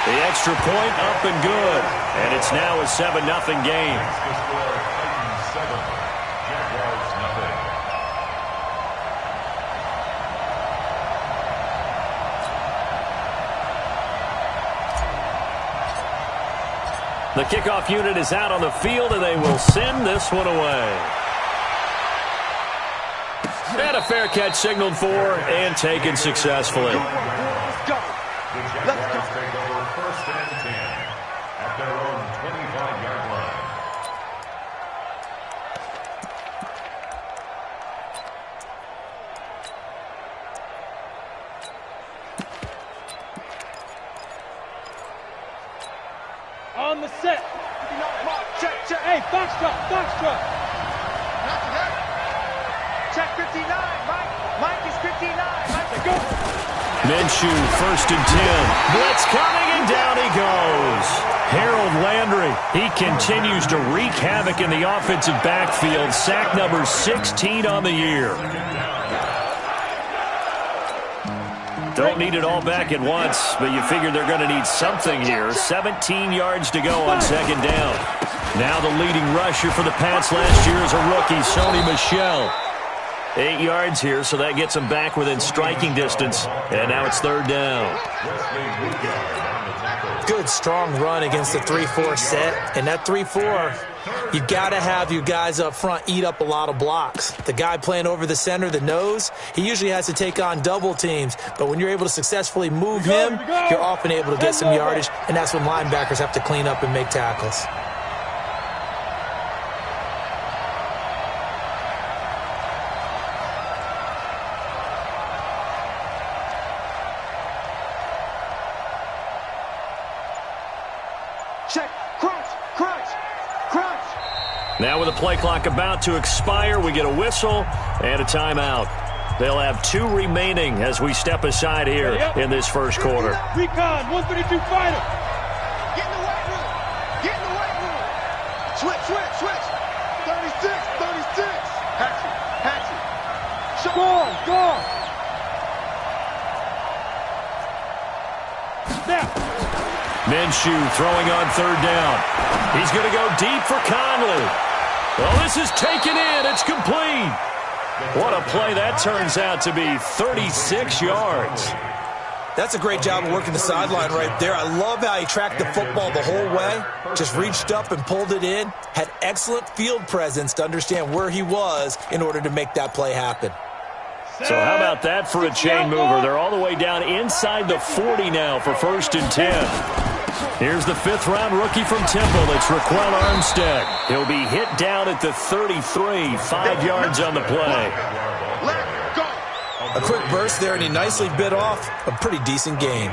The extra point up and good. And it's now a 7-0 game. The kickoff unit is out on the field, and they will send this one away. And a fair catch signaled for and taken successfully. Let's go. Let's go. Take over 1st and 10 at their own 25-yard line. On the set. Check. Hey, foxtrot. Check 59, Mike. Mike is 59. Mike, go. Minshew, 1st and 10. Blitz coming, and down he goes. Harold Landry, he continues to wreak havoc in the offensive backfield. Sack number 16 on the year. Don't need it all back at once, but you figure they're going to need something here. 17 yards to go on 2nd down. Now the leading rusher for the Pats last year is a rookie, Sony Michel. 8 yards here, so that gets him back within striking distance. And now it's 3rd down. Good, strong run against the 3-4 set. And that 3-4, you got to have your guys up front eat up a lot of blocks. The guy playing over the center, the nose, he usually has to take on double teams. But when you're able to successfully move him, you're often able to get some yardage. And that's when linebackers have to clean up and make tackles. Check. Crunch. Now with the play clock about to expire, we get a whistle and a timeout. They'll have 2 remaining as we step aside here in this first quarter. Recon, 132 fighter. Get in the weight room. Switch. 36. Hatchet. Gone. Snap. Minshew throwing on 3rd down. He's going to go deep for Conley. Well, this is taken in. It's complete. What a play that turns out to be. 36 yards. That's a great job of working the sideline right there. I love how he tracked the football the whole way. Just reached up and pulled it in. Had excellent field presence to understand where he was in order to make that play happen. So how about that for a chain mover? They're all the way down inside the 40 now for 1st and 10. Here's the 5th-round rookie from Temple. It's Raquel Armstead. He'll be hit down at the 33, 5 yards on the play. A quick burst there, and he nicely bit off a pretty decent gain.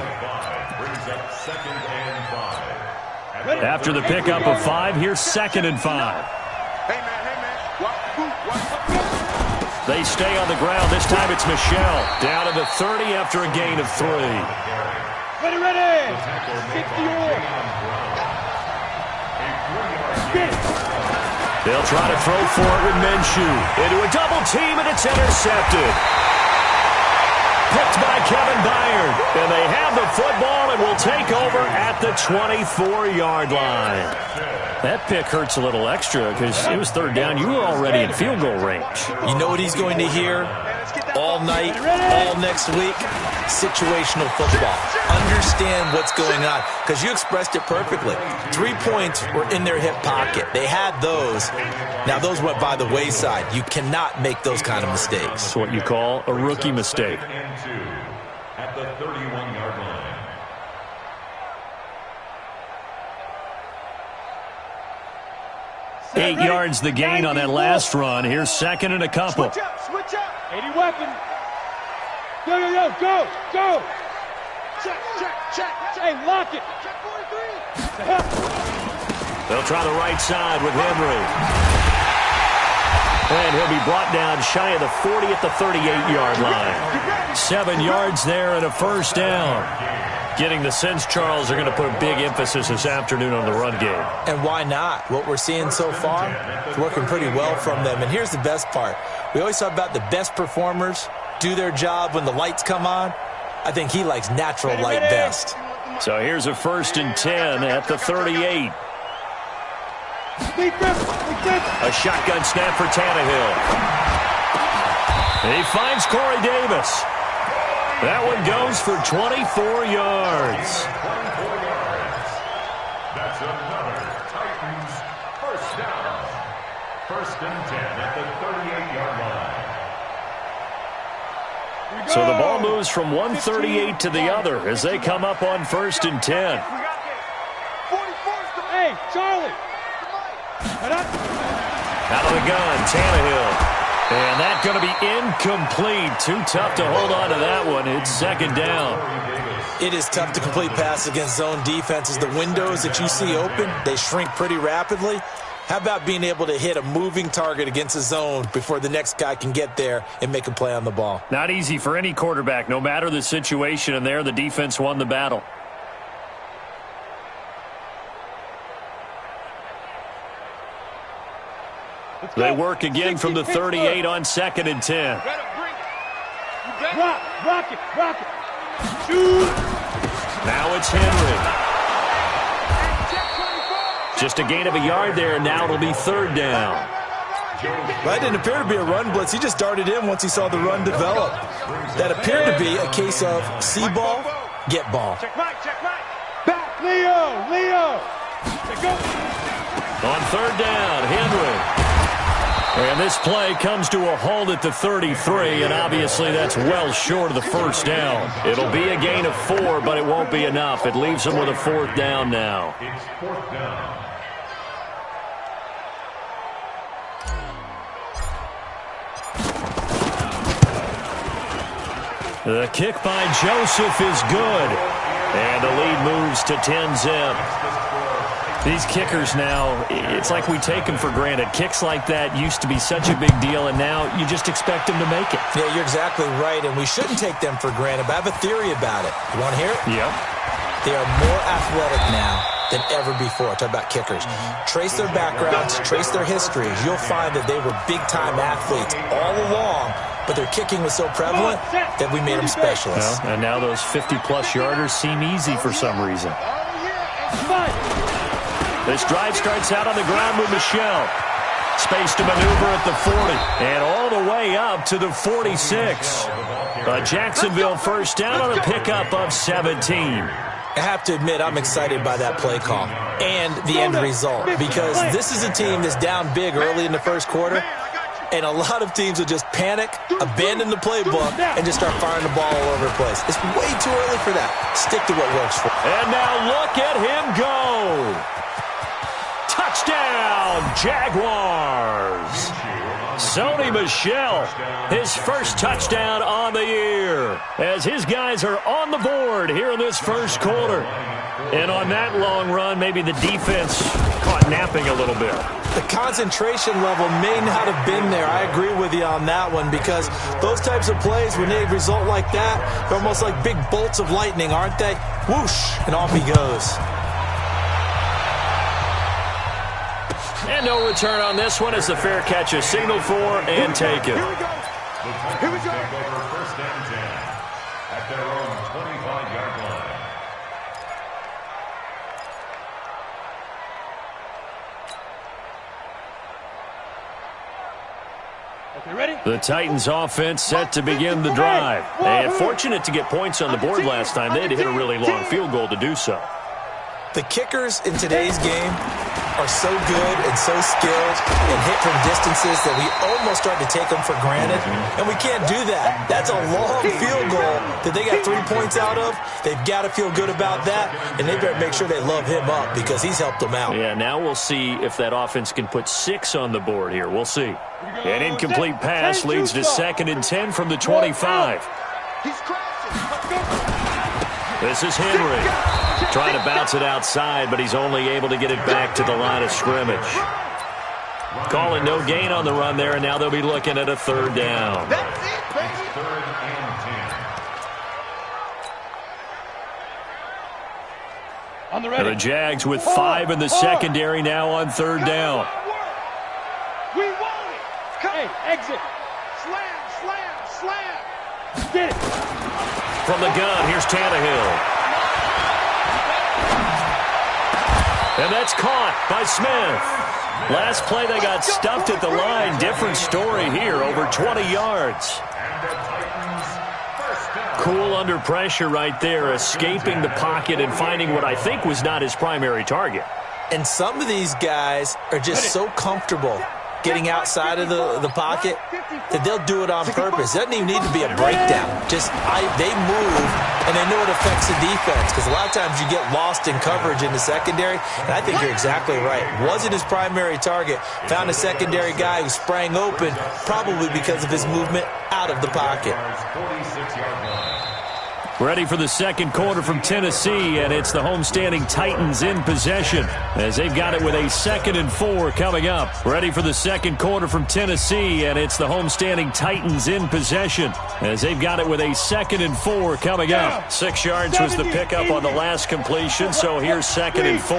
After the pickup of 5, here's 2nd and 5. They stay on the ground. This time it's Michel. Down to the 30 after a gain of 3. Ready. 60 yards. They'll try to throw for it with Minshew. Into a double team, and it's intercepted. Picked by Kevin Byard. And they have the football and will take over at the 24-yard line. That pick hurts a little extra because it was 3rd down. You were already in field goal range. You know what he's going to hear all night, all next week? Situational football. Understand what's going on, because you expressed it perfectly. 3 points were in their hip pocket. They had those. Now, those went by the wayside. You cannot make those kind of mistakes. That's what you call a rookie mistake. At the 31-yard line. Eight yards the gain on that last run. Here's 2nd and a couple. Switch up. 80 weapon. Go. Check. Hey, lock it. Check 43. They'll try the right side with Henry. And he'll be brought down shy of the 40 at the 38-yard line. 7 yards there and a 1st down. Getting the sense, Charles, are going to put a big emphasis this afternoon on the run game. And why not? What we're seeing so far is working pretty well from them. And here's the best part. We always talk about the best performers do their job when the lights come on. I think he likes natural light best. So here's a 1st and 10 at the 38. A shotgun snap for Tannehill. He finds Corey Davis. That one goes for 24 yards. That's another Titans first down. 1st and 10 at the 38-yard line. So the ball moves from one 38 to the other as they come up on 1st and 10. Hey, Charlie. Out of the gun, Tannehill. And that's going to be incomplete. Too tough to hold on to that one. It's 2nd down. It is tough to complete passes against zone defenses. The windows that you see open, they shrink pretty rapidly. How about being able to hit a moving target against a zone before the next guy can get there and make a play on the ball? Not easy for any quarterback, no matter the situation. And there, the defense won the battle. They work again from the 38 on 2nd and 10. Rock it. Shoot. Now it's Henry. Just a gain of a yard there, and now it'll be 3rd down. That didn't appear to be a run blitz. He just darted in once he saw the run develop. That appeared to be a case of see ball, get ball. Check Back, Leo. Go. On 3rd down, Henry. And this play comes to a halt at the 33, and obviously that's well short of the 1st down. It'll be a gain of 4, but it won't be enough. It leaves them with a 4th down now. It's 4th down. The kick by Joseph is good. And the lead moves to 10-zip. These kickers now, it's like we take them for granted. Kicks like that used to be such a big deal, and now you just expect them to make it. Yeah, you're exactly right, and we shouldn't take them for granted, but I have a theory about it. You want to hear it? Yep. They are more athletic now than ever before. Talk about kickers. Trace their backgrounds, trace their histories. You'll find that they were big-time athletes all along, but their kicking was so prevalent that we made them specialists. Well, and now those 50-plus yarders seem easy for some reason. This drive starts out on the ground with Michelle. Space to maneuver at the 40. And all the way up to the 46. A Jacksonville 1st down on a pickup of 17. I have to admit, I'm excited by that play call and the end result, because this is a team that's down big early in the 1st quarter, and a lot of teams will just panic, abandon the playbook, and just start firing the ball all over the place. It's way too early for that. Stick to what works for you. And now look at him go. Touchdown, Jaguars. Sony Michel, his 1st touchdown on the year, as his guys are on the board here in this 1st quarter. And on that long run, maybe the defense caught napping a little bit. The concentration level may not have been there. I agree with you on that one, because those types of plays, when they result like that, they're almost like big bolts of lightning, aren't they? Whoosh, and off he goes. And no return on this one as the fair catch is signaled for and taken. Here we go. Take over 1st and 10 at their own 25-yard line. Okay, ready? The Titans offense set to begin the drive. And fortunate to get points on the board last time. They had to hit a really long field goal to do so. The kickers in today's game are so good and so skilled and hit from distances that we almost start to take them for granted, and we can't do that. That's a long field goal that they got 3 points out of. They've got to feel good about that, and they better make sure they love him up because he's helped them out. Yeah, now we'll see if that offense can put 6 on the board here. We'll see. An incomplete pass leads to 2nd and 10 from the 25. This is Henry. Trying to bounce it outside, but he's only able to get it back to the line of scrimmage. Calling no gain on the run there, and now they'll be looking at a 3rd down. That's it, baby. 3rd and 10. On the ready. The Jags with 5 in the secondary now on 3rd down. We want it. Hey, exit. Slam. Get it. From the gun, here's Tannehill. And that's caught by Smith. Last play, they got stuffed at the line. Different story here, over 20 yards. Cool under pressure right there, escaping the pocket and finding what I think was not his primary target. And some of these guys are just so comfortable getting outside of the pocket that they'll do it on purpose. It doesn't even need to be a breakdown. Just they move, and they know it affects the defense because a lot of times you get lost in coverage in the secondary, and I think you're exactly right. Wasn't his primary target. Found a secondary guy who sprang open, probably because of his movement out of the pocket. Ready for the second quarter from Tennessee, and it's the homestanding Titans in possession as they've got it with a 2nd and 4 coming up. Ready for the second quarter from Tennessee, and it's the homestanding Titans in possession as they've got it with a 2nd and 4 coming up. 6 yards was the pickup on the last completion, so here's 2nd and 4.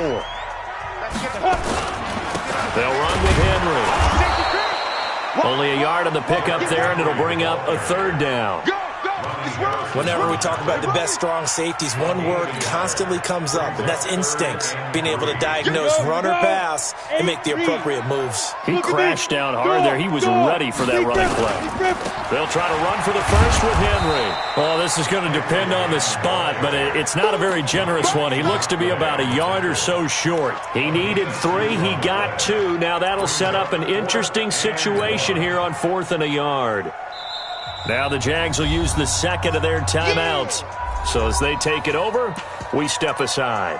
They'll run with Henry. Only a yard on the pickup there, and it'll bring up a 3rd down. Whenever we talk about the best strong safeties, one word constantly comes up, and that's instincts. Being able to diagnose run or pass and make the appropriate moves. He crashed down hard there. He was ready for that running play. They'll try to run for the first with Henry. Well, this is going to depend on the spot, but it's not a very generous one. He looks to be about a yard or so short. He needed 3. He got 2. Now that'll set up an interesting situation here on 4th and a yard. Now the Jags will use the second of their timeouts. So as they take it over, we step aside.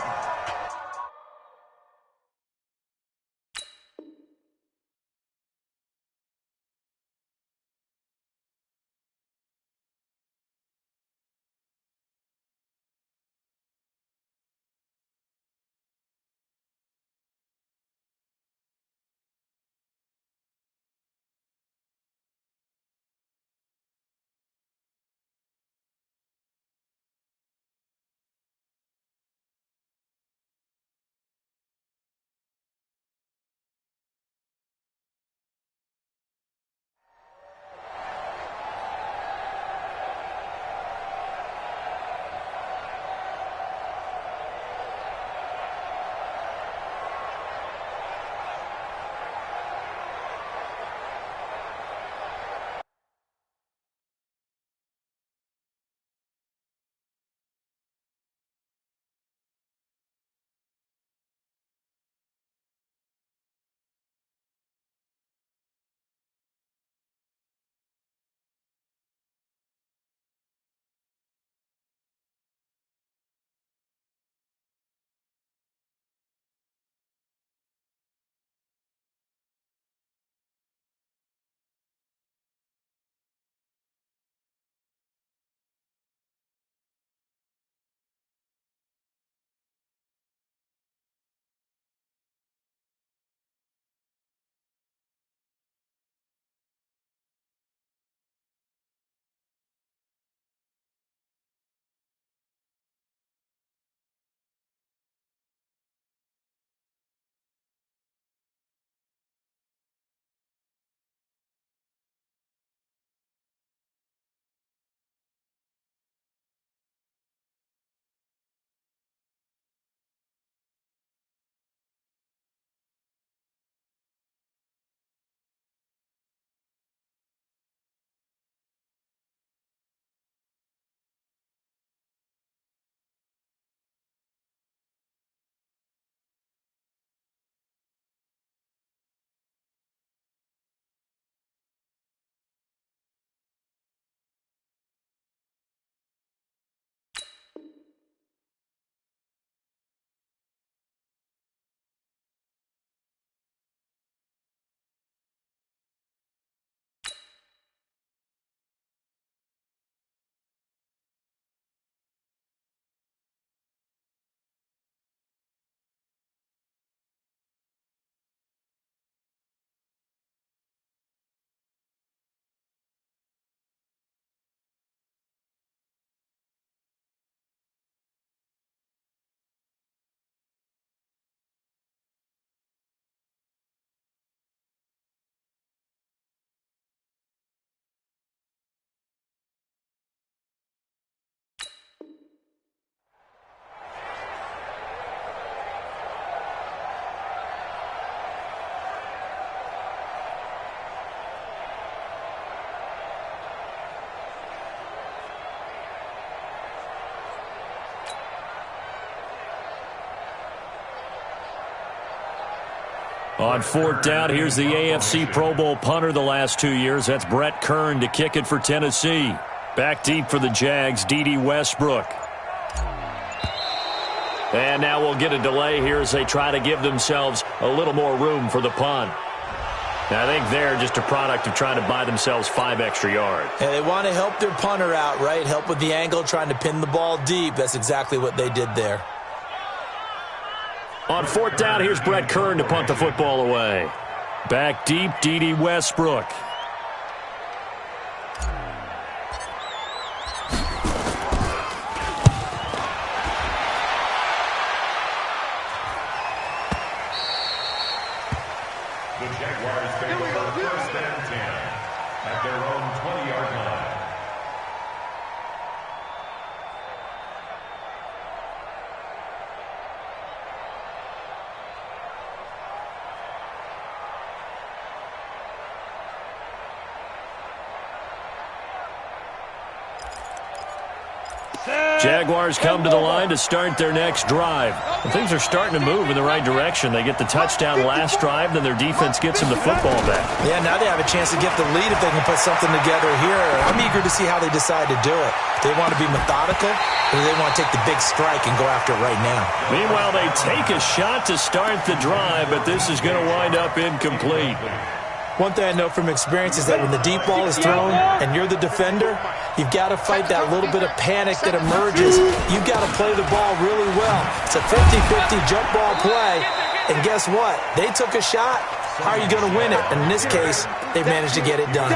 On fourth down, here's the AFC Pro Bowl punter the last 2 years. That's Brett Kern to kick it for Tennessee. Back deep for the Jags, D.D. Westbrook. And now we'll get a delay here as they try to give themselves a little more room for the punt. Now, I think they're just a product of trying to buy themselves 5 extra yards. And they want to help their punter out, right? Help with the angle, trying to pin the ball deep. That's exactly what they did there. On fourth down, here's Brett Kern to punt the football away. Back deep, D.D. Westbrook. The Jaguars take over first and 10 at their own 20-yard line. Jaguars come to the line to start their next drive. And things are starting to move in the right direction. They get the touchdown last drive, then their defense gets them the football back. Yeah, now they have a chance to get the lead if they can put something together here. I'm eager to see how they decide to do it. Do they want to be methodical, or do they want to take the big strike and go after it right now? Meanwhile, they take a shot to start the drive, but this is going to wind up incomplete. One thing I know from experience is that when the deep ball is thrown and you're the defender, you've got to fight that little bit of panic that emerges. You've got to play the ball really well. It's a 50-50 jump ball play. And guess what? They took a shot. How are you going to win it? And in this case, they managed to get it done.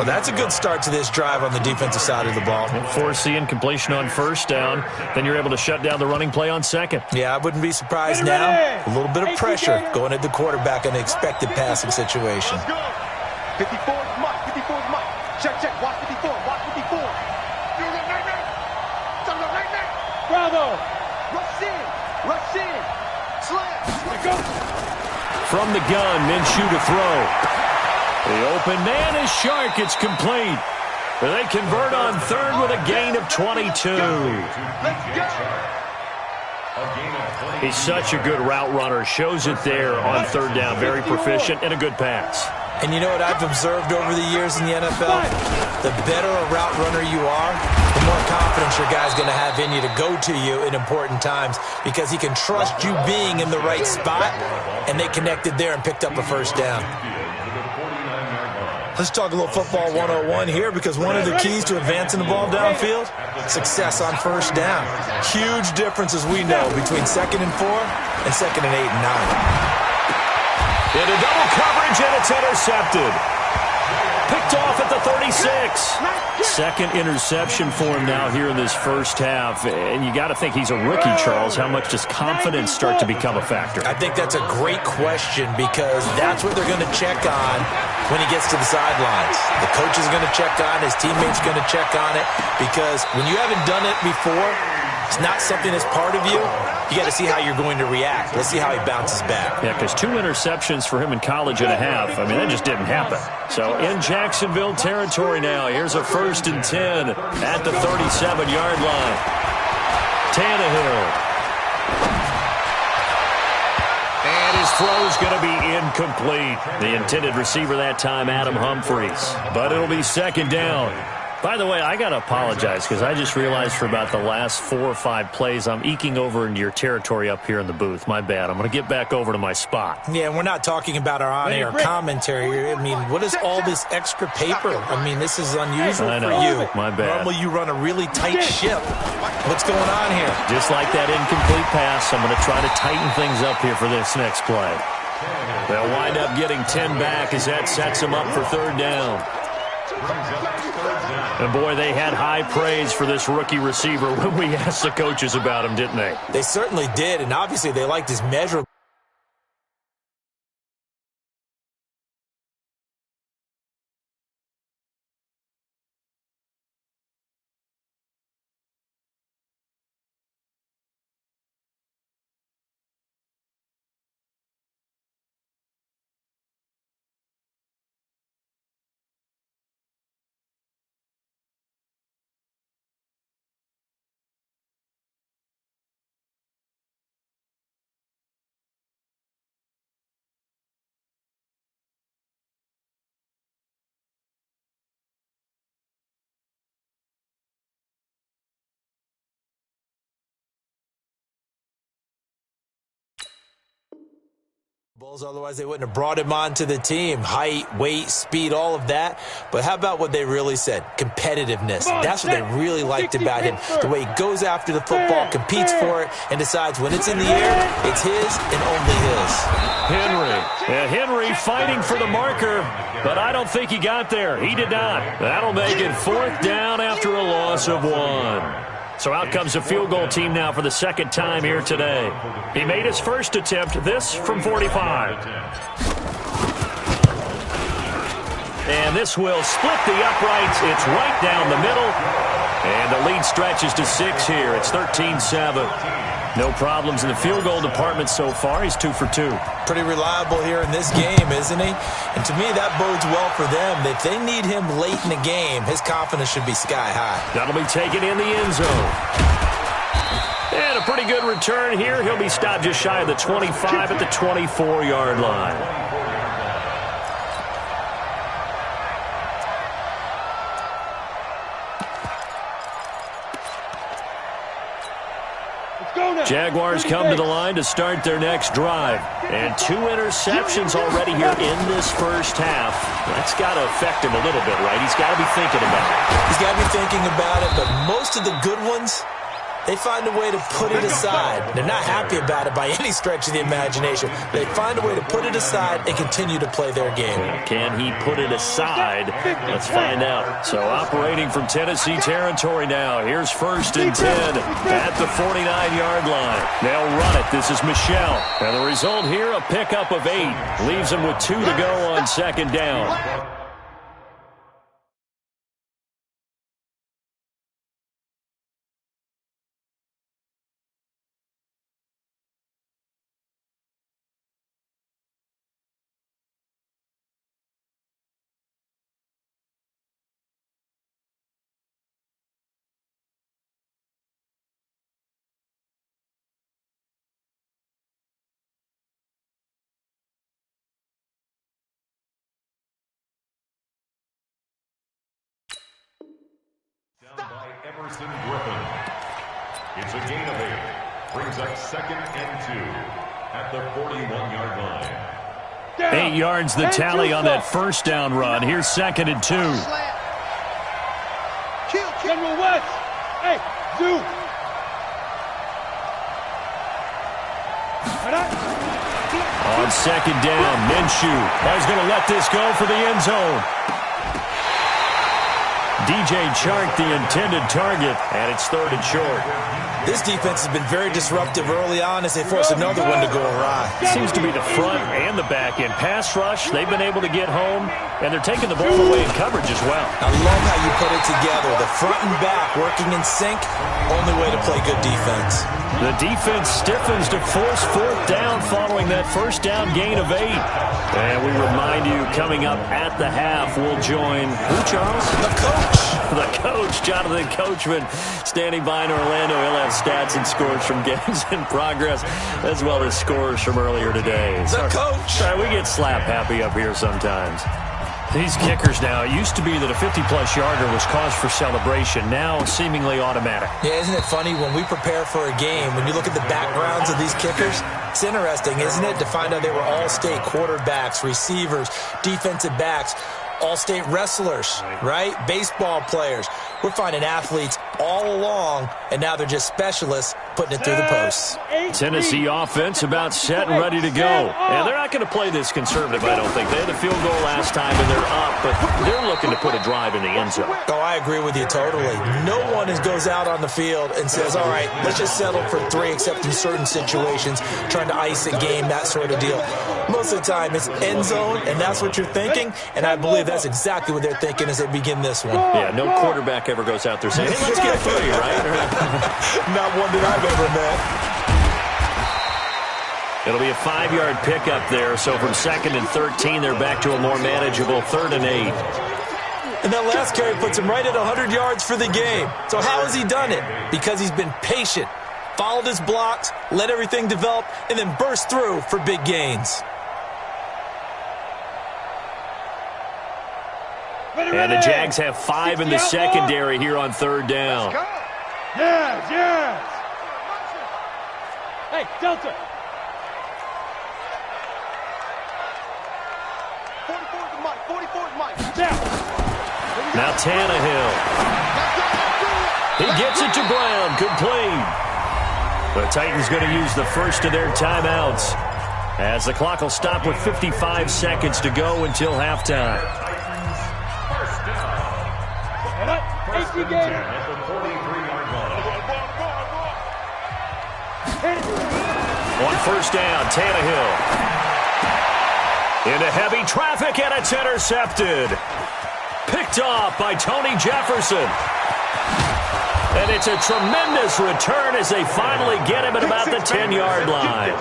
Well, that's a good start to this drive on the defensive side of the ball. Force the incompletion on first down. Then you're able to shut down the running play on second. Yeah, I wouldn't be surprised now. A little bit of pressure going at the quarterback in an expected passing situation. 54 is Mike. 54 is Mike. Check, check. Watch 54. Watch 54. Bravo. Rush in. Rush in. Slam. Go. From the gun, Minshew to throw. The open man is Shark. It's complete. They convert on third with a gain of 22. He's such a good route runner. Shows it there on third down. Very proficient and a good pass. And you know what I've observed over the years in the NFL? The better a route runner you are, the more confidence your guy's going to have in you to go to you in important times because he can trust you being in the right spot, and they connected there and picked up a first down. Let's talk a little football 101 here because one of the keys to advancing the ball downfield, success on first down. Huge difference, as we know, between 2nd and 4 and 2nd and 8 and 9. Into double coverage, and it's intercepted. Picked off at the 36. Second interception for him now here in this first half. And you got to think he's a rookie, Charles. How much does confidence start to become a factor? I think that's a great question because that's what they're going to check on when he gets to the sidelines. The coach is going to check on, his teammates are going to check on it because when you haven't done it before, it's not something that's part of you. You got to see how you're going to react. Let's see how he bounces back. Yeah, because 2 interceptions for him in college and a half. I mean, that just didn't happen. So in Jacksonville territory now, here's a 1st and 10 at the 37-yard line. Tannehill. And his throw's going to be incomplete. The intended receiver that time, Adam Humphries. But it'll be 2nd down. By the way, I got to apologize because I just realized for about the last 4 or 5 plays, I'm eking over into your territory up here in the booth. My bad. I'm going to get back over to my spot. Yeah, we're not talking about our on-air commentary. I mean, what is all this extra paper? I mean, this is unusual for you. My bad. Normally you run a really tight ship. What's going on here? Just like that incomplete pass, I'm going to try to tighten things up here for this next play. They'll wind up getting 10 back as that sets them up for 3rd down. And, boy, they had high praise for this rookie receiver when we asked the coaches about him, didn't they? They certainly did, and obviously they liked his measurable. Otherwise, they wouldn't have brought him onto the team. Height, weight, speed, all of that. But how about what they really said? Competitiveness. That's what they really liked about him. The way he goes after the football, competes for it, and decides when it's in the air, it's his and only his. Henry fighting for the marker, but I don't think he got there. He did not. That'll make it 4th down after a loss of 1. So out comes a field goal team now for the second time here today. He made his first attempt, this from 45. And this will split the uprights. It's right down the middle. And the lead stretches to 6 here. It's 13-7. No problems in the field goal department so far. He's 2 for 2. Pretty reliable here in this game, isn't he? And to me, that bodes well for them. If they need him late in the game, his confidence should be sky high. That'll be taken in the end zone. And a pretty good return here. He'll be stopped just shy of the 25 at the 24-yard line. Jaguars come to the line to start their next drive. And 2 interceptions already here in this first half. That's got to affect him a little bit, right? He's got to be thinking about it. He's got to be thinking about it, but most of the good ones, they find a way to put it aside. They're not happy about it by any stretch of the imagination. They find a way to put it aside and continue to play their game. Can he put it aside? Let's find out. So operating from Tennessee territory now. Here's 1st and 10 at the 49-yard line. They'll run it. This is Michelle. And the result here, a pickup of 8. Leaves them with 2 to go on 2nd down. Down by Emerson Griffin. It's a gain of 8. Brings up 2nd and 2 at the 41-yard line. 8 yards the tally on that first down run. Here's 2nd and 2. General West. Hey, Zoo. On 2nd down, Minshew is going to let this go for the end zone. DJ Chark, the intended target, and it's 3rd and short. This defense has been very disruptive early on as they force another one to go awry. Seems to be the front and the back end. Pass rush, they've been able to get home, and they're taking the ball away in coverage as well. I love how you put it together. The front and back working in sync, only way to play good defense. The defense stiffens to force 4th down following that first down gain of 8. And we remind you, coming up at the half, we'll join who, Charles? The coach. The coach, Jonathan Coachman, standing by in Orlando. He'll have stats and scores from games in progress, as well as scores from earlier today. The coach. Sorry, we get slap happy up here sometimes. These kickers now, it used to be that a 50-plus yarder was cause for celebration. Now, seemingly automatic. Yeah, isn't it funny when we prepare for a game, when you look at the backgrounds of these kickers, it's interesting, isn't it, to find out they were all-state quarterbacks, receivers, defensive backs, all-state wrestlers, right? Baseball players. We're finding athletes all along, and now they're just specialists putting it through the posts. Tennessee offense about set and ready to go. And they're not going to play this conservative, I don't think. They had the field goal last time, and they're up, but they're looking to put a drive in the end zone. Oh, I agree with you totally. No one goes out on the field and says, all right, let's just settle for 3, except in certain situations, trying to ice a game, that sort of deal. Most of the time, it's end zone, and that's what you're thinking, and I believe that's exactly what they're thinking as they begin this one. Yeah, no quarterback ever goes out there saying, hey, let's get 3, right? Not one that I've ever met. It'll be a 5-yard pickup there, so from 2nd and 13, they're back to a more manageable 3rd and 8. And that last carry puts him right at 100 yards for the game. So how has he done it? Because he's been patient, followed his blocks, let everything develop, and then burst through for big gains. And the Jags have 5 in the secondary here on 3rd down. Yes. Hey, Delta. Now Tannehill. He gets it to Brown. Complete. The Titans going to use the first of their timeouts, as the clock will stop with 55 seconds to go until halftime. First down. First and 10 at the 43-yard line. On first down, Tannehill. Into heavy traffic, and it's intercepted. Picked off by Tony Jefferson. And it's a tremendous return as they finally get him at about the 10-yard line.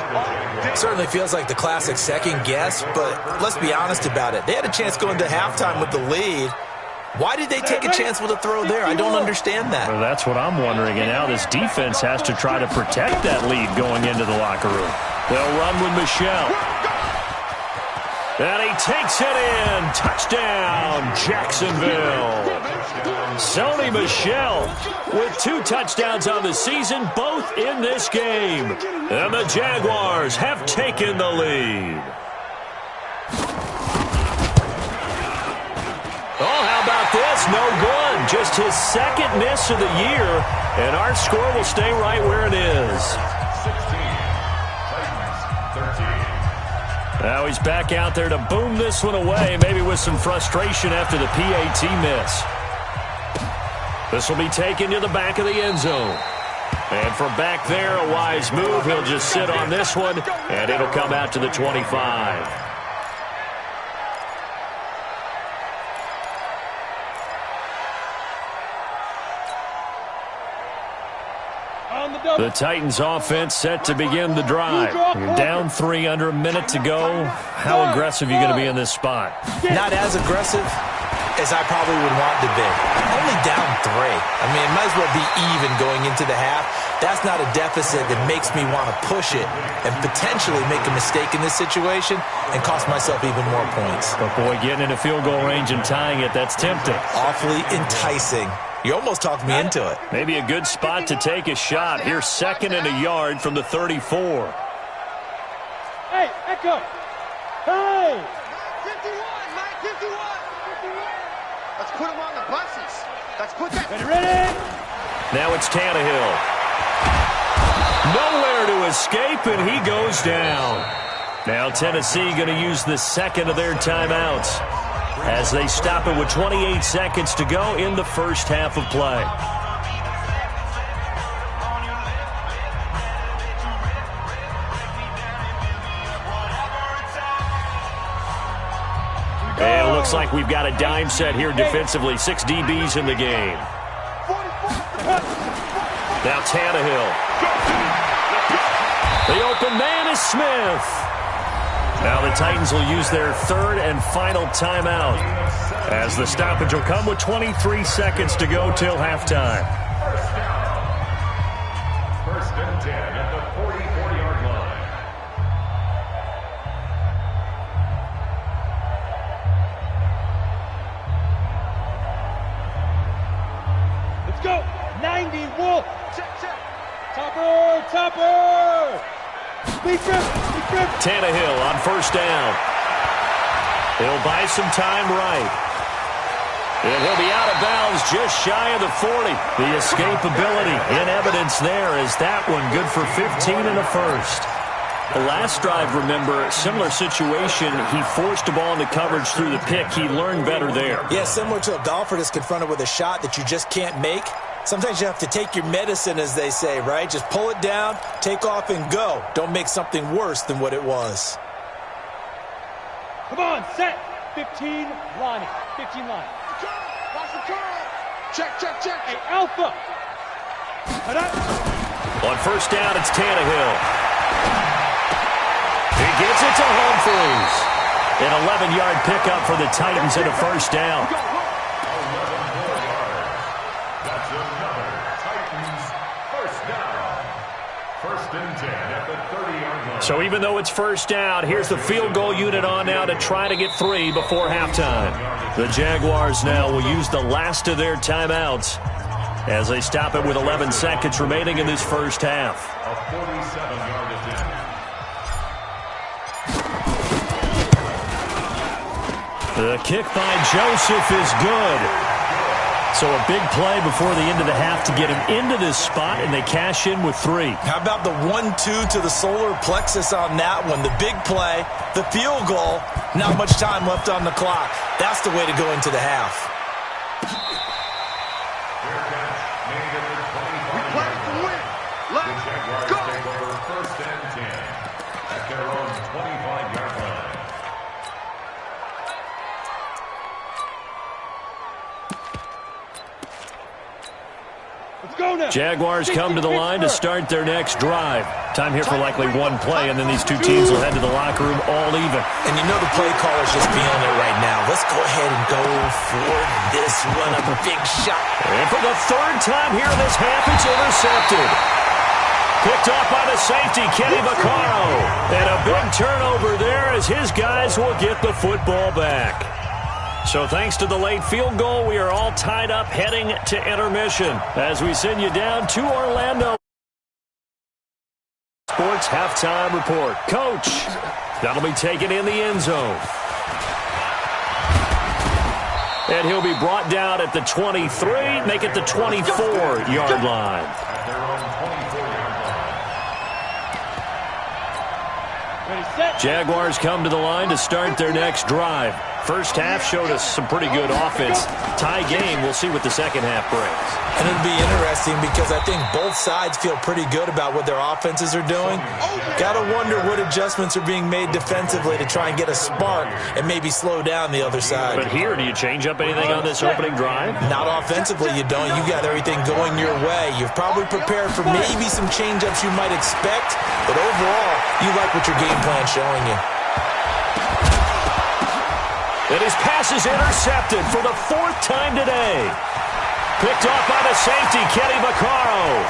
Certainly feels like the classic second guess, but let's be honest about it. They had a chance going to halftime with the lead. Why did they take a chance with a throw there? I don't understand that. Well, that's what I'm wondering, and now this defense has to try to protect that lead going into the locker room. They'll run with Michel. And he takes it in. Touchdown, Jacksonville. Sony Michel with 2 touchdowns on the season, both in this game. And the Jaguars have taken the lead. Oh, how about this? No good. Just his second miss of the year, and our score will stay right where it is. 16. Titans 13. Now he's back out there to boom this one away, maybe with some frustration after the PAT miss. This will be taken to the back of the end zone. And from back there, a wise move. He'll just sit on this one, and it'll come out to the 25. The Titans offense set to begin the drive. You're down 3, under a minute to go. How aggressive are you going to be in this spot? Not as aggressive as I probably would want to be. Only down 3. I mean, it might as well be even going into the half. That's not a deficit that makes me want to push it and potentially make a mistake in this situation and cost myself even more points. But boy, getting into field goal range and tying it, that's tempting. Awfully enticing. You almost talked me into it. Maybe a good spot to take a shot. Here's 2nd and a yard from the 34. Hey, Echo. Hey. 51, Mike, 51. Let's put him on the buses. Let's put that. Ready? Now it's Tannehill. Nowhere to escape, and he goes down. Now Tennessee going to use the second of their timeouts, as they stop it with 28 seconds to go in the first half of play. And it looks like we've got a dime set here defensively. 6 DBs in the game. Now Tannehill. The open man is Smith. Now the Titans will use their 3rd and final timeout, as the stoppage will come with 23 seconds to go till halftime. First and 10 at the 44-yard line. Let's go. 90, Wolf. Check. Topper. Big trip. Tannehill on first down. He'll buy some time right. And he'll be out of bounds just shy of the 40. The escapability in evidence there is that one good for 15 and a first. The last drive, remember, similar situation. He forced the ball into coverage through the pick. He learned better there. Yeah, similar to a golfer that's confronted with a shot that you just can't make. Sometimes you have to take your medicine, as they say, right? Just pull it down, take off, and go. Don't make something worse than what it was. Come on, set. 15 line. 15 line. Watch the curl. Check. Hey, Alpha. On first down, it's Tannehill. He gets it to Humphries. An 11-yard pickup for the Titans and a first down. That's another Titans first down. First and 10 at the 30-yard line. So even though it's first down, here's the field goal unit on now to try to get 3 before halftime. The Jaguars now will use the last of their timeouts as they stop it with 11 seconds remaining in this first half. A 47-yard attempt. The kick by Joseph is good. So a big play before the end of the half to get him into this spot, and they cash in with 3. How about the 1-2 to the solar plexus on that one? The big play, the field goal, not much time left on the clock. That's the way to go into the half. We play to win. Let's go. Take over first and 10 at their own 25-yard line. Let's go now. Jaguars come to the line to start their next drive. Time here for likely one play, and then these two teams will head to the locker room all even. And you know the play caller's just feeling it right now. Let's go ahead and go for this one, a big shot. And for the third time here in this half, it's intercepted. Picked off by the safety, Kenny Vaccaro. And a big turnover there as his guys will get the football back. So thanks to the late field goal, we are all tied up heading to intermission as we send you down to Orlando. Sports halftime report. Coach, that'll be taken in the end zone. And he'll be brought down at the 23, make it the 24-yard line. At their own 24-yard line. Jaguars come to the line to start their next drive. First half showed us some pretty good offense. Tie game, we'll see what the second half brings. And it'll be interesting because I think both sides feel pretty good about what their offenses are doing. Got to wonder what adjustments are being made defensively to try and get a spark and maybe slow down the other side. But here, do you change up anything on this opening drive? Not offensively, you don't. You got everything going your way. You've probably prepared for maybe some change-ups you might expect, but overall, you like what your game plan's showing you. And his pass is intercepted for the 4th time today. Picked off by the safety, Kenny Vaccaro.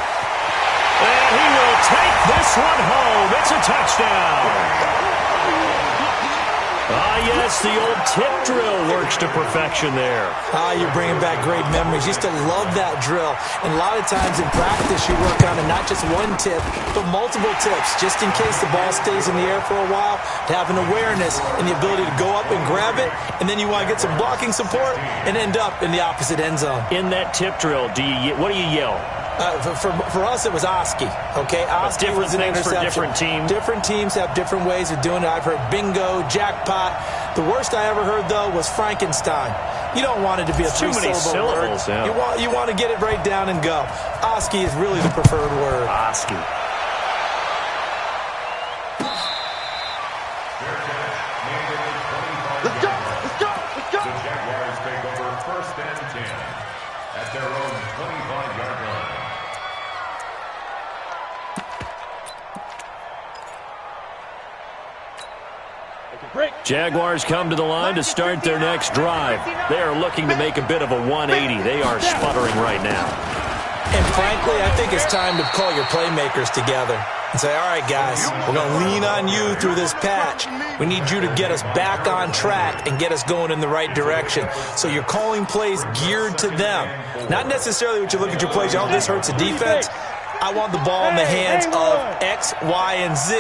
And he will take this one home. It's a touchdown. Ah, yes, the old tip drill works to perfection there. Ah, you're bringing back great memories. Used to love that drill. And a lot of times in practice, you work on it, not just one tip, but multiple tips, just in case the ball stays in the air for a while, to have an awareness and the ability to go up and grab it, and then you want to get some blocking support and end up in the opposite end zone. In that tip drill, what do you yell? For us, it was Oski. Okay, Oski was an interception. For different teams. Different teams have different ways of doing it. I've heard bingo, jackpot. The worst I ever heard, though, was Frankenstein. You don't want it to be a three-syllable word. Yeah. You want to get it right down and go. Oski is really the preferred word. Oski. Let's go. Let's go. Let's go. The Jaguars take over first and 10 at their own 25-yard line. Jaguars come to the line to start their next drive. They are looking to make a bit of a 180. They are sputtering right now. And frankly, I think it's time to call your playmakers together and say, all right, guys, we're going to lean on you through this patch. We need you to get us back on track and get us going in the right direction. So you're calling plays geared to them. Not necessarily what you look at your plays, oh, this hurts the defense. I want the ball in the hands of X, Y, and Z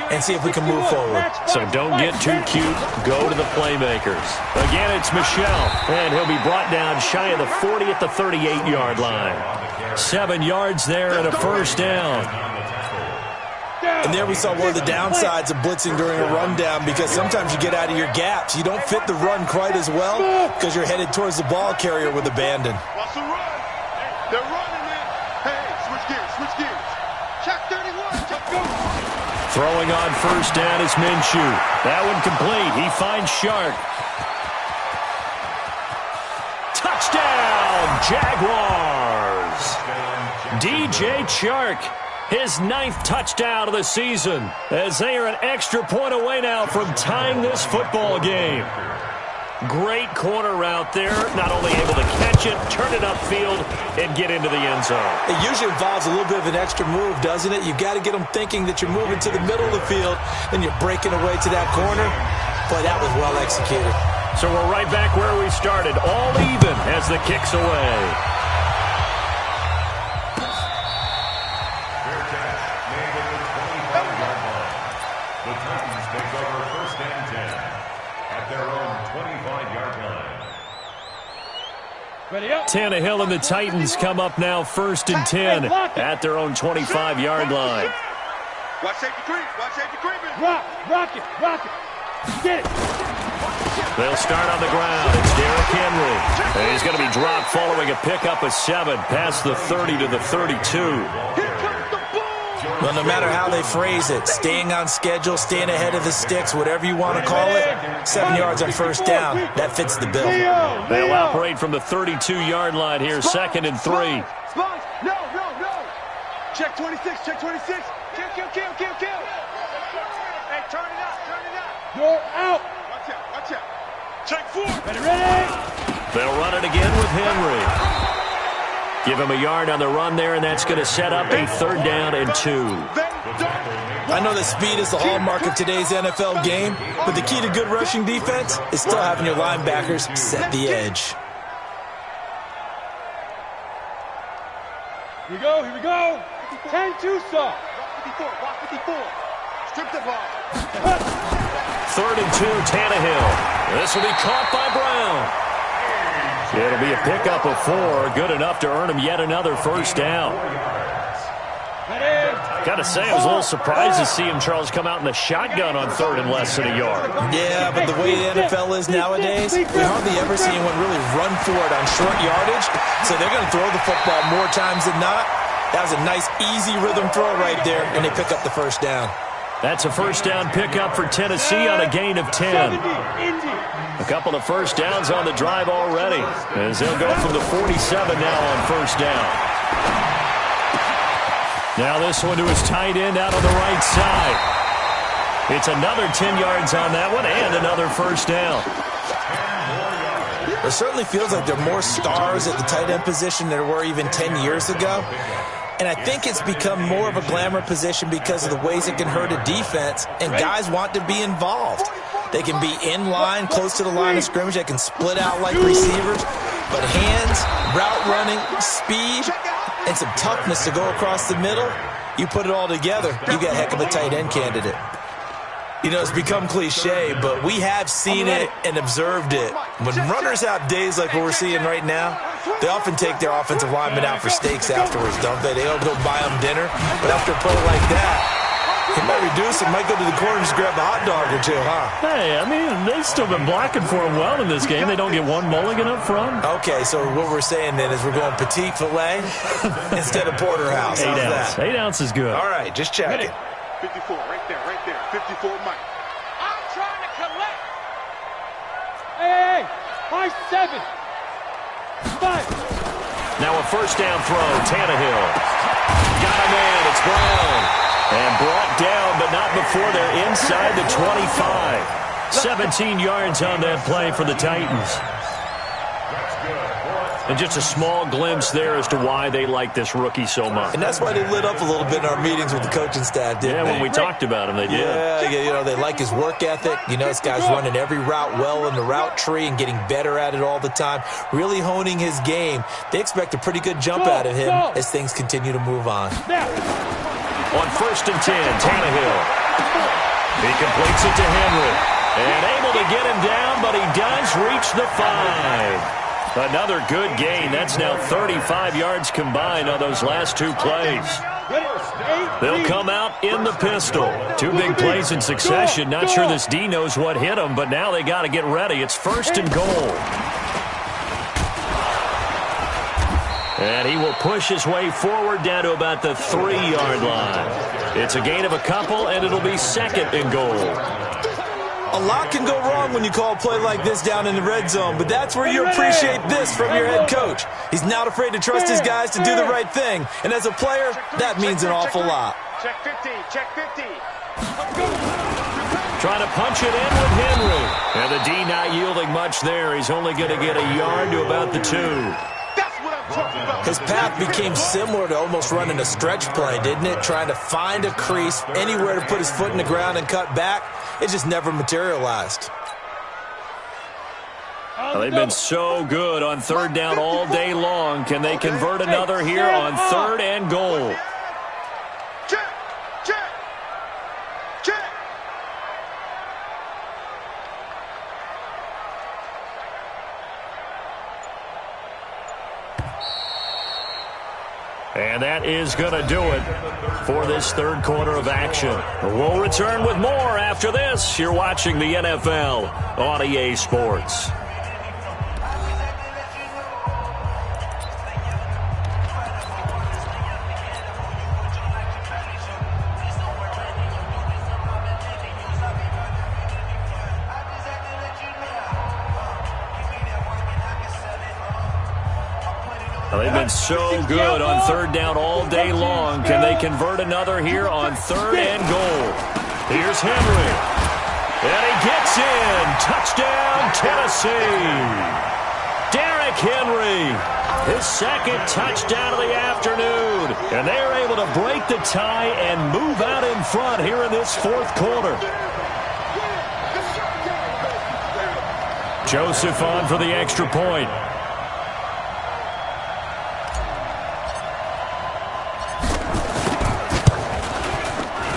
and see if we can move forward. So don't get too cute. Go to the playmakers. Again, it's Michelle, and he'll be brought down shy of the 40 at the 38-yard line. 7 yards there and a first down. And there we saw one of the downsides of blitzing during a rundown because sometimes you get out of your gaps. You don't fit the run quite as well because you're headed towards the ball carrier with abandon. Watch the run. They're running it. Hey, switch gears. Switch gears. Check 31. Check go. Throwing on first down is Minshew. That one complete. He finds Shark. Touchdown, Jaguars. DJ Chark, his 9th touchdown of the season, as they are an extra point away now from tying this football game. Great corner route there, not only able to catch it, turn it upfield, and get into the end zone. It usually involves a little bit of an extra move, doesn't it? You've got to get them thinking that you're moving to the middle of the field, and you're breaking away to that corner. Boy, that was well executed. So we're right back where we started, all even as the kick's away. Fair catch made at the 25-yard line. The Titans take over first and 10 at their own 25-yard line. Tannehill and the Titans come up now 1st and 10 at their own 25-yard line. Watch safety creep. Watch safety creeping. Rock it. Get it. They'll start on the ground. It's Derrick Henry. And he's going to be dropped following a pickup of 7 past the 30 to the 32. Well, no matter how they phrase it, staying on schedule, staying ahead of the sticks, whatever you want to call it, 7 yards on 1st down, that fits the bill. They'll operate from the 32-yard line here, 2nd and 3. Spons, no. Check 26, check 26. Kill. Hey, turn it up. You're out. Watch out. Check 4. Ready. They'll run it again with Henry. Give him a yard on the run there, and that's going to set up a 3rd down and 2. I know that speed is the hallmark of today's NFL game, but the key to good rushing defense is still having your linebackers set the edge. Here we go. 10-2 soft. Block 54. Strip the ball. 3rd and 2, Tannehill. This will be caught by Brown. It'll be a pickup of 4, good enough to earn him yet another 1st down. Got to say, I was a little surprised to see him, Charles, come out in the shotgun on 3rd and less than a yard. Yeah, but the way the NFL is nowadays, we hardly ever see anyone really run for it on short yardage, so they're going to throw the football more times than not. That was a nice, easy rhythm throw right there, and they pick up the 1st down. That's a 1st down pickup for Tennessee on a gain of 10. A couple of 1st downs on the drive already, as they'll go from the 47 now on 1st down. Now this one to his tight end out on the right side. It's another 10 yards on that one and another 1st down. It certainly feels like there are more stars at the tight end position than there were even 10 years ago. And I think it's become more of a glamour position because of the ways it can hurt a defense, and guys want to be involved. They can be in line, close to the line of scrimmage. They can split out like receivers. But hands, route running, speed, and some toughness to go across the middle, you put it all together, you get a heck of a tight end candidate. You know, it's become cliche, but we have seen it and observed it. When runners have days like what we're seeing right now, they often take their offensive linemen out for steaks afterwards, don't they? They don't go buy them dinner. But after a play like that, he might reduce it, might go to the corner and just grab a hot dog or two, huh? Hey, I mean, they've still been blocking for him well in this game. They don't get one mulligan up front. Okay, so what we're saying then is we're going petite filet instead of porterhouse. 8 How's ounce. that? 8 ounce is good. All right, just check it. 54, right there. 54, Mike. I'm trying to collect. Hey, high 7. 5. Now a 1st down throw, Tannehill. Got a man, it's Brown. And brought down, but not before they're inside the 25. 17 yards on that play for the Titans. And just a small glimpse there as to why they like this rookie so much. And that's why they lit up a little bit in our meetings with the coaching staff, didn't they? Yeah, when we talked about him, they did. Yeah, you know, they like his work ethic. You know, this guy's running every route well in the route tree and getting better at it all the time, really honing his game. They expect a pretty good jump out of him as things continue to move on. On 1st and 10, Tannehill. He completes it to Henry. And able to get him down, but he does reach the 5. Another good gain. That's now 35 yards combined on those last 2 plays. They'll come out in the pistol. 2 big plays in succession. Not sure this D knows what hit him, but now they got to get ready. It's 1st and goal. And he will push his way forward down to about the 3-yard line. It's a gain of a couple, and it'll be 2nd and goal. A lot can go wrong when you call a play like this down in the red zone, but that's where you appreciate this from your head coach. He's not afraid to trust his guys to do the right thing, and as a player, that means an awful lot. Check 50, check 50. Trying to punch it in with Henry. And the D not yielding much there. He's only going to get a yard to about the 2. His path became similar to almost running a stretch play, didn't it? Trying to find a crease, anywhere to put his foot in the ground and cut back. It just never materialized. Well, they've been so good on 3rd down all day long. Can they convert another here on 3rd and goal? Check. And that is going to do it for this third quarter of action. We'll return with more after this. You're watching the NFL on EA Sports. They've been so good on third down all day long. Can they convert another here on third and goal? Here's Henry. And he gets in. Touchdown, Tennessee. Derrick Henry, his second touchdown of the afternoon. And they are able to break the tie and move out in front here in this fourth quarter. Joseph on for the extra point.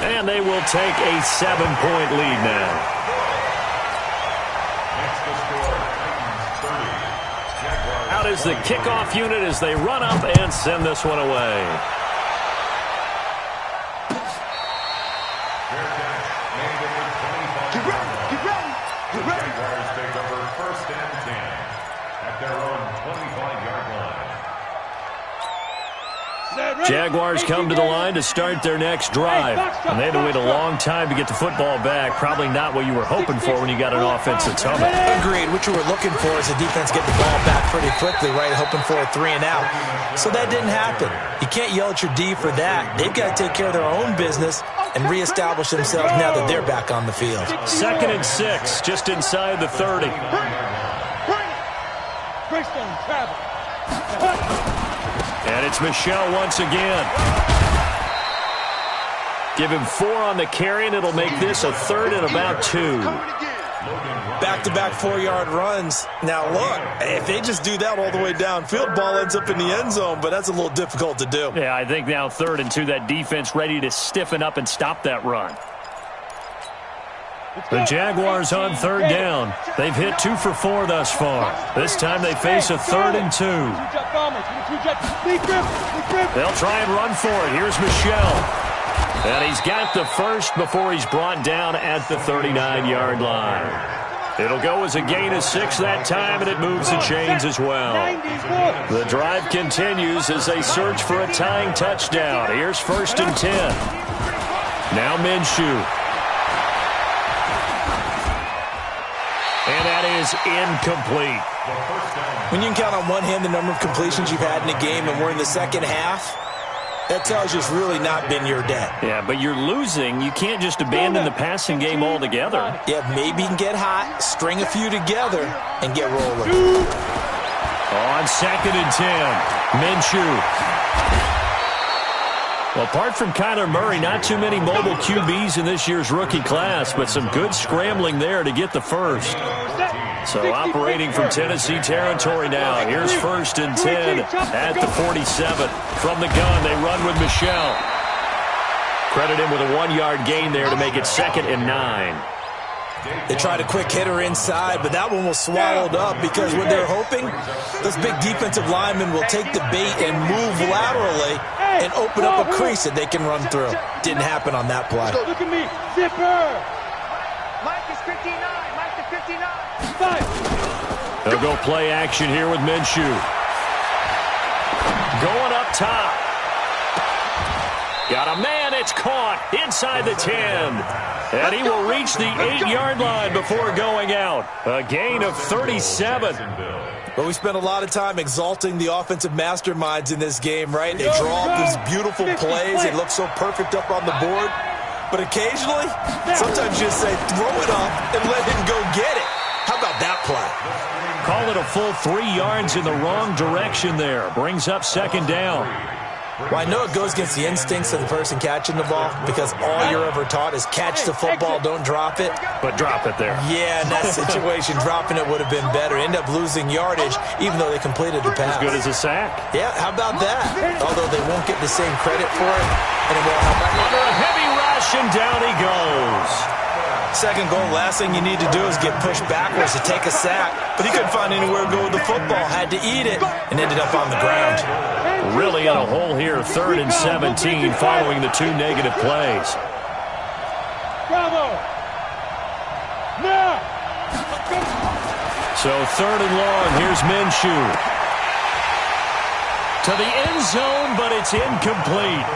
And they will take a 7-point lead now. Out is the kickoff unit as they run up and send this one away. Get ready, get ready, get ready. Jaguars take over first and 10 at their own 25-yard line. Jaguars come to the line to start their next drive. And they had to wait a long time to get the football back. Probably not what you were hoping for when you got an offensive tunnel. Agreed. What you were looking for is the defense get the ball back pretty quickly, right? Hoping for a 3 and out. So that didn't happen. You can't yell at your D for that. They've got to take care of their own business and reestablish themselves now that they're back on the field. 2nd and 6, just inside the 30. Greystone travel. And it's Michel once again. Give him 4 on the carry, and it'll make this a 3rd and about 2. Back-to-back 4-yard runs. Now, look, if they just do that all the way downfield, ball ends up in the end zone, but that's a little difficult to do. Yeah, I think now 3rd and 2, that defense ready to stiffen up and stop that run. The Jaguars on 3rd down. They've hit 2 for 4 thus far. This time they face a 3rd and 2. They'll try and run for it. Here's Michel. And he's got the first before he's brought down at the 39-yard line. It'll go as a gain of 6 that time, and it moves the chains as well. The drive continues as they search for a tying touchdown. Here's 1st and 10. Now Minshew. And that is incomplete. When you can count on one hand the number of completions you've had in a game and we're in the second half, that tells you it's really not been your day. Yeah, but you're losing. You can't just abandon the passing game altogether. Yeah, maybe you can get hot, string a few together, and get rolling. On 2nd and 10, Minshew. Well, apart from Kyler Murray, not too many mobile QBs in this year's rookie class, but some good scrambling there to get the first. So operating from Tennessee territory now. Here's 1st and 10 at the 47. From the gun, they run with Michel. Credit him with a 1-yard gain there to make it 2nd and 9. They tried a quick hitter inside, but that one was swallowed up because what they're hoping, those big defensive linemen will take the bait and move laterally and open up a crease that they can run through. Didn't happen on that play. Look at me, zipper. Mike is 59. Mike is 59. 5. They'll go play action here with Minshew. Going up top. Got a man, it's caught inside the 10. And he will reach the 8-yard line before going out. A gain of 37. But we spent a lot of time exalting the offensive masterminds in this game, right? They draw up these beautiful plays. They look so perfect up on the board. But occasionally, sometimes you just say, throw it up and let him go get it. How about that play? Call it a full 3 yards in the wrong direction there. Brings up 2nd down. Well, I know it goes against the instincts of the person catching the ball because all you're ever taught is catch the football, don't drop it. But drop it there. Yeah, in that situation, dropping it would have been better. End up losing yardage, even though they completed the pass. As good as a sack. Yeah, how about that? Although they won't get the same credit for it, and it won't help. Under a heavy rush, and down he goes. Second goal, last thing you need to do is get pushed backwards to take a sack. But he couldn't find anywhere to go with the football. Had to eat it and ended up on the ground. Really in a hole here, 3rd and 17 following the 2 negative plays. Bravo! Now! So 3rd and long, here's Minshew. To the end zone, but it's incomplete.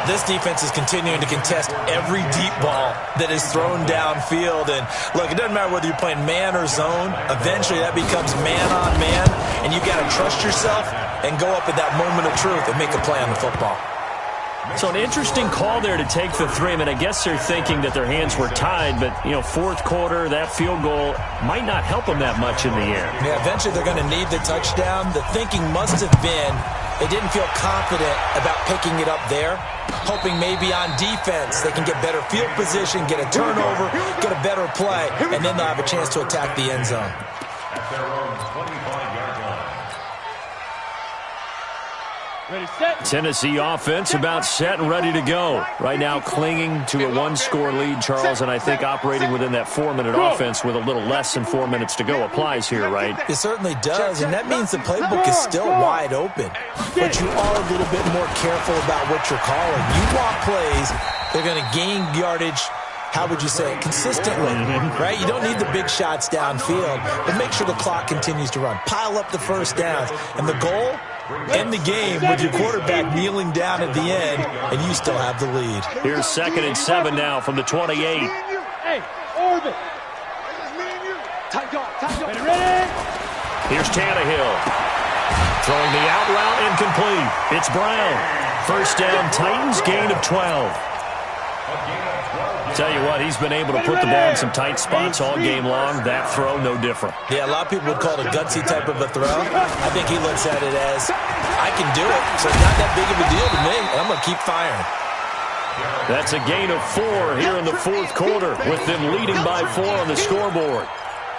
This defense is continuing to contest every deep ball that is thrown downfield. And, look, it doesn't matter whether you're playing man or zone. Eventually, that becomes man-on-man, and you got to trust yourself and go up at that moment of truth and make a play on the football. So an interesting call there to take the 3. I mean, I guess they're thinking that their hands were tied, but, you know, 4th quarter, that field goal might not help them that much in the air. Yeah, eventually they're going to need the touchdown. The thinking must have been they didn't feel confident about picking it up there, hoping maybe on defense they can get better field position, get a turnover, get a better play, and then they'll have a chance to attack the end zone. At their own 25-yard line. Ready, set. Tennessee offense about set and ready to go. Right now clinging to a 1-score lead, Charles, and I think operating within that 4-minute offense with a little less than 4 minutes to go applies here, right? It certainly does, and that means the playbook is still wide open. But you are a little bit more careful about what you're calling. You want plays, they're going to gain yardage, how would you say it, consistently, right? You don't need the big shots downfield, but make sure the clock continues to run. Pile up the first downs, and the goal, end the game with your quarterback kneeling down at the end, and you still have the lead. Here's 2nd and 7 now from the 28. Hey, orbit. Ready? Here's Tannehill. Throwing the out route incomplete. It's Brown. First down, Titans, gain of 12. Tell you what, he's been able to put the ball in some tight spots all game long. That throw, no different. Yeah, a lot of people would call it a gutsy type of a throw. I think he looks at it as, I can do it, so it's not that big of a deal to me, and I'm going to keep firing. That's a gain of 4 here in the 4th quarter, with them leading by 4 on the scoreboard.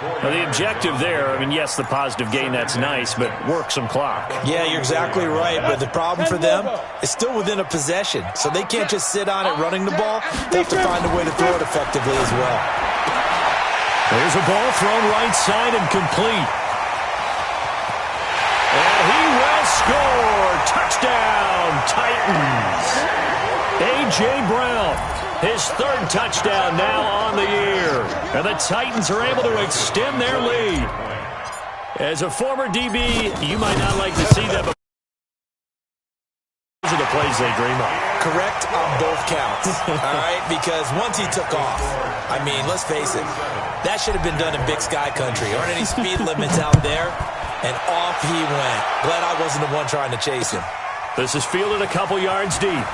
Now, the objective there, I mean, yes, the positive gain, that's nice, but work some clock. Yeah, you're exactly right, but the problem for them is still within a possession, so they can't just sit on it running the ball. They have to find a way to throw it effectively as well. There's a ball thrown right side and complete. And he will score. Touchdown, Titans. A.J. Brown, his 3rd touchdown now on the year. And the Titans are able to extend their lead. As a former DB, you might not like to see that, but those are the plays they dream of. Correct on both counts, all right? Because once he took off, I mean, let's face it, that should have been done in Big Sky Country. There aren't any speed limits out there, and off he went. Glad I wasn't the one trying to chase him. This is fielded a couple yards deep.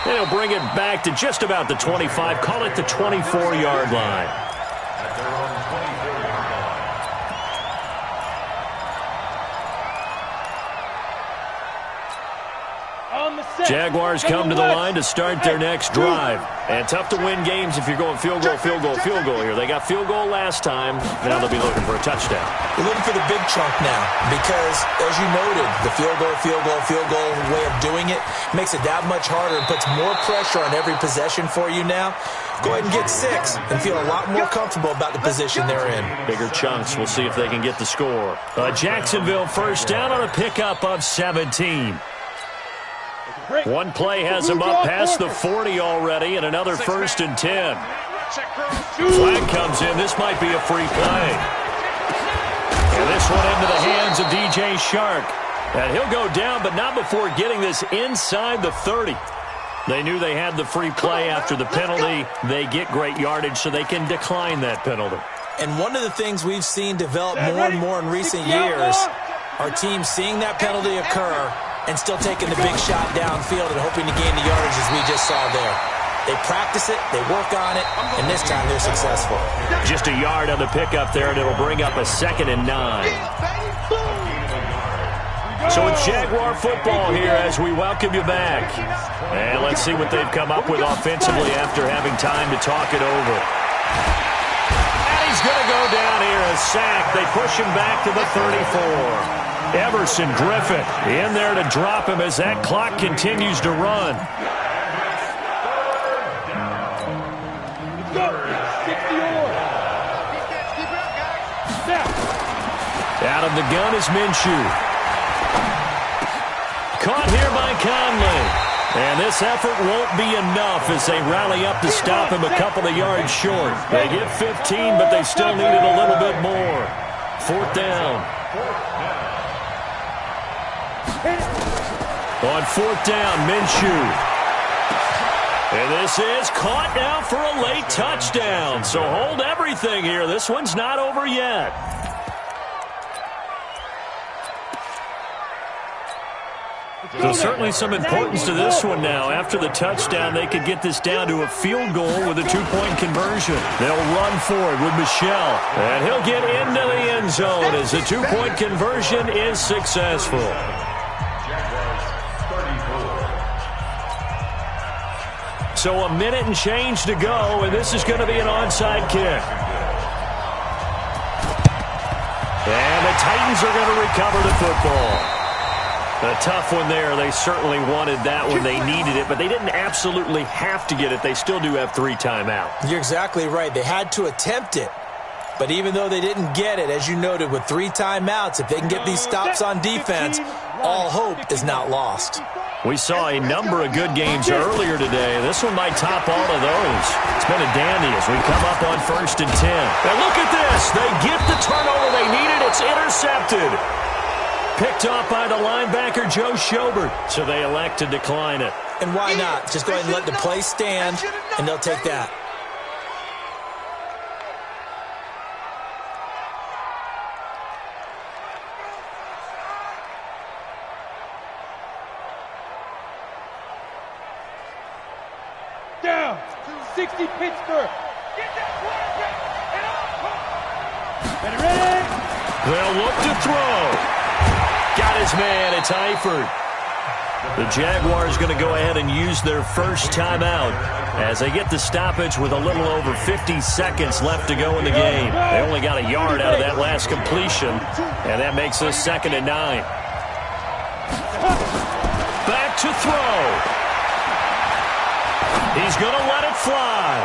And he'll bring it back to just about the 25. Call it the 24-yard line. At their own 24-yard line. On the set. Jaguars come to the line to start their next drive. And tough to win games if you're going field goal, field goal, field goal here. They got field goal last time. Now they'll be looking for a touchdown. You're looking for the big chunk now because, as you noted, the field goal way of doing it makes it that much harder and puts more pressure on every possession for you now. Go ahead and get 6 and feel a lot more comfortable about the position they're in. Bigger chunks. We'll see if they can get the score. Jacksonville first down on a pickup of 17. One play has him up past the 40 already, and another 1st and 10. Flag comes in. This might be a free play. And this one into the hands of DJ Shark. And he'll go down, but not before getting this inside the 30. They knew they had the free play after the penalty. They get great yardage, so they can decline that penalty. And one of the things we've seen develop more and more in recent years are teams seeing that penalty occur and still taking the big shot downfield and hoping to gain the yardage as we just saw there. They practice it, they work on it, and this time they're successful. Just a yard on the pickup there, and it'll bring up a 2nd and 9. So it's Jaguar football here as we welcome you back. And let's see what they've come up with offensively after having time to talk it over. And he's going to go down here, a sack. They push him back to the 34. Everson Griffith in there to drop him as that clock continues to run. Out of the gun is Minshew. Caught here by Conley. And this effort won't be enough as they rally up to stop him a couple of yards short. They get 15, but they still needed a little bit more. 4th down. On 4th down, Minshew. And this is caught now for a late touchdown. So hold everything here. This one's not over yet. So certainly some importance to this one now. After the touchdown, they could get this down to a field goal with a 2-point conversion. They'll run for it with Michel. And he'll get into the end zone as the 2-point conversion is successful. So a minute and change to go, and this is going to be an onside kick. And the Titans are going to recover the football. A tough one there. They certainly wanted that when they needed it, but they didn't absolutely have to get it. They still do have 3 timeouts. You're exactly right. They had to attempt it. But even though they didn't get it, as you noted, with 3 timeouts, if they can get these stops on defense, all hope is not lost. We saw a number of good games earlier today. This one might top all of those. It's been a dandy as we come up on 1st and 10. And look at this. They get the turnover they needed. It's intercepted. Picked off by the linebacker, Joe Schobert. So they elect to decline it. And why not? Just go ahead and let the play stand, and they'll take that. Down. 60 Pittsburgh. Get that quarterback. Ready, ready. They'll look to throw. Got his man. It's Eifert. The Jaguars going to go ahead and use their first timeout as they get the stoppage with a little over 50 seconds left to go in the game. They only got a yard out of that last completion, and that makes us 2nd and 9. Back to throw. He's going to let it fly.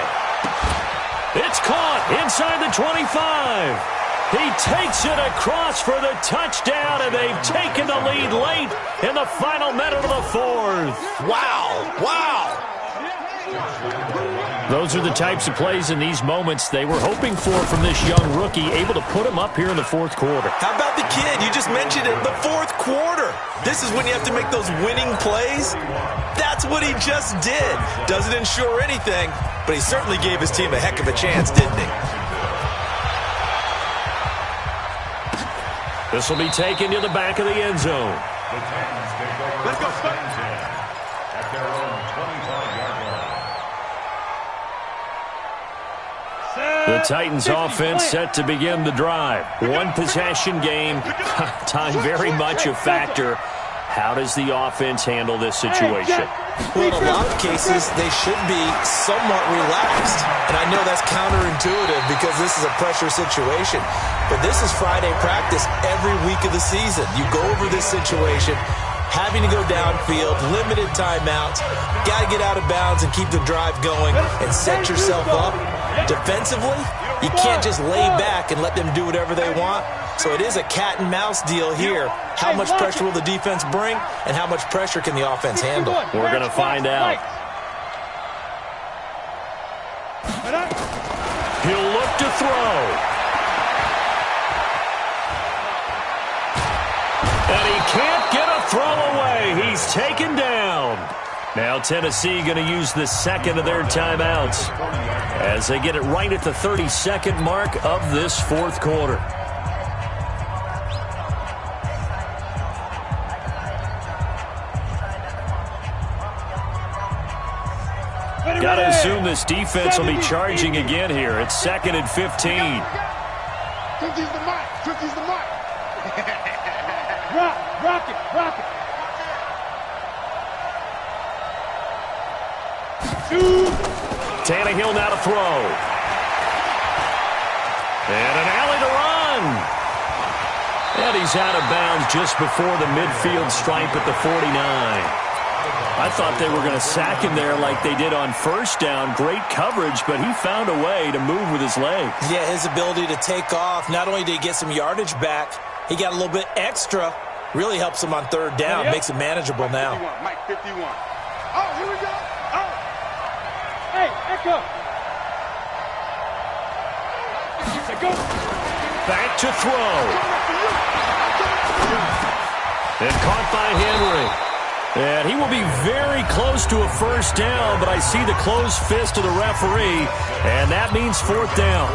It's caught inside the 25. He takes it across for the touchdown, and they've taken the lead late in the final minute of the 4th. Wow. Wow. Those are the types of plays in these moments they were hoping for from this young rookie, able to put him up here in the 4th quarter. How about the kid? You just mentioned it, the 4th quarter. This is when you have to make those winning plays. That's what he just did. Doesn't ensure anything, but he certainly gave his team a heck of a chance, didn't he? This will be taken to the back of the end zone. Let's go, at their own 25-yard line. The Titans offense set to begin the drive. 1 possession game. Time very much a factor. How does the offense handle this situation? Well, in a lot of cases, they should be somewhat relaxed. And I know that's counterintuitive because this is a pressure situation. But this is Friday practice every week of the season. You go over this situation, having to go downfield, limited timeouts, got to get out of bounds and keep the drive going and set yourself up. Defensively, you can't just lay back and let them do whatever they want. So it is a cat and mouse deal here. How much pressure will the defense bring, and how much pressure can the offense handle? We're going to find out. He'll look to throw. And he can't get a throw away. He's taken down. Now Tennessee going to use the 2nd of their timeouts as they get it right at the 32nd mark of this 4th quarter. Got to assume this defense will be charging again here. It's 2nd and 15. Cookies the mic. Cookies the mic. Rock it. Tannehill now to throw. And an alley to run. And he's out of bounds just before the midfield stripe at the 49. I thought they were going to sack him there like they did on 1st down. Great coverage, but he found a way to move with his legs. Yeah, his ability to take off. Not only did he get some yardage back, He got a little bit extra. Really helps him on third down. Makes it manageable now. Mike 51. Oh, here we go. Oh. Hey, Echo. Go. Back to throw. And caught by Henry. And he will be very close to a first down, but I see the closed fist of the referee, and that means fourth down.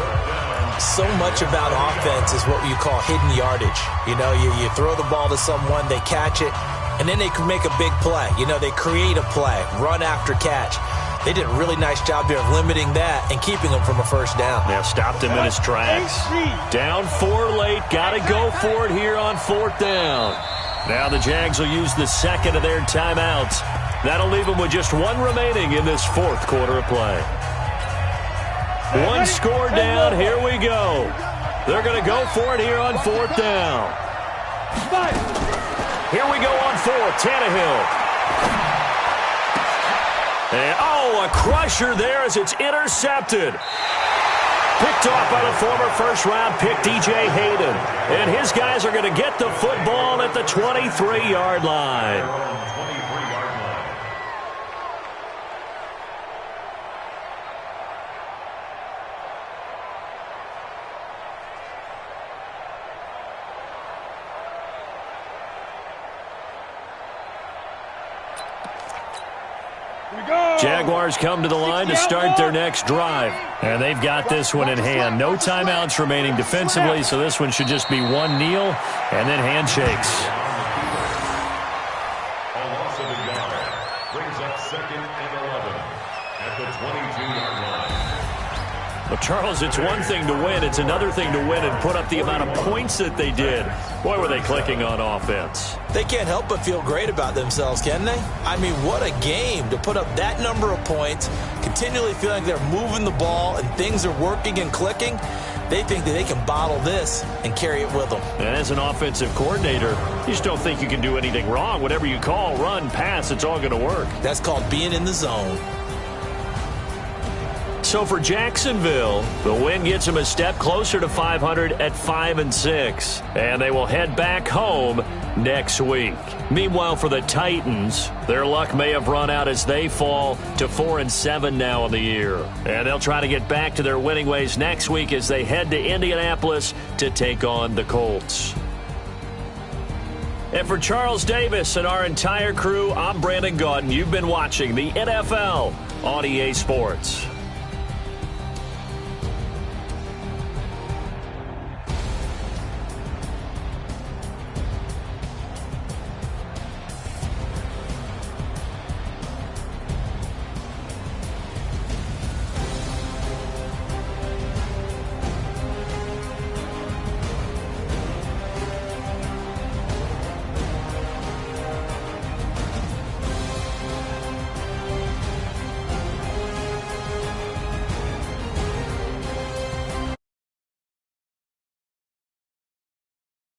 So much about offense is what you call hidden yardage. You know, you throw the ball to someone, they catch it, and then they can make a big play. You know, they create a play, run after catch. They did a really nice job there of limiting that and keeping him from a first down. Now stopped him in his tracks. Down 4 late, got to go for it here on fourth down. Now the Jags will use the second of their timeouts. That'll leave them with just one remaining in this fourth quarter of play. One score down, here we go. They're going to go for it here on fourth down. Here we go on fourth, Tannehill. And, a crusher there as it's intercepted. Picked off by the former first-round pick, DJ Hayden. And his guys are going to get the football at the 23-yard line. Jaguars come to the line to start their next drive. And they've got this one in hand. No timeouts remaining defensively, so this one should just be one kneel and then handshakes. A loss of a yard brings up second and 11 at the 22-yard line. Well, Charles, it's one thing to win. It's another thing to win and put up the amount of points that they did. Boy, were they clicking on offense. They can't help but feel great about themselves, can they? I mean, what a game to put up that number of points, continually feeling they're moving the ball and things are working and clicking. They think that they can bottle this and carry it with them. And as an offensive coordinator, you just don't think you can do anything wrong. Whatever you call, run, pass, it's all going to work. That's called being in the zone. So for Jacksonville, the win gets them a step closer to 500 at 5-6. And they will head back home next week. Meanwhile, for the Titans, their luck may have run out as they fall to 4-7 now in the year. And they'll try to get back to their winning ways next week as they head to Indianapolis to take on the Colts. And for Charles Davis and our entire crew, I'm Brandon Gaudin. You've been watching the NFL on EA Sports.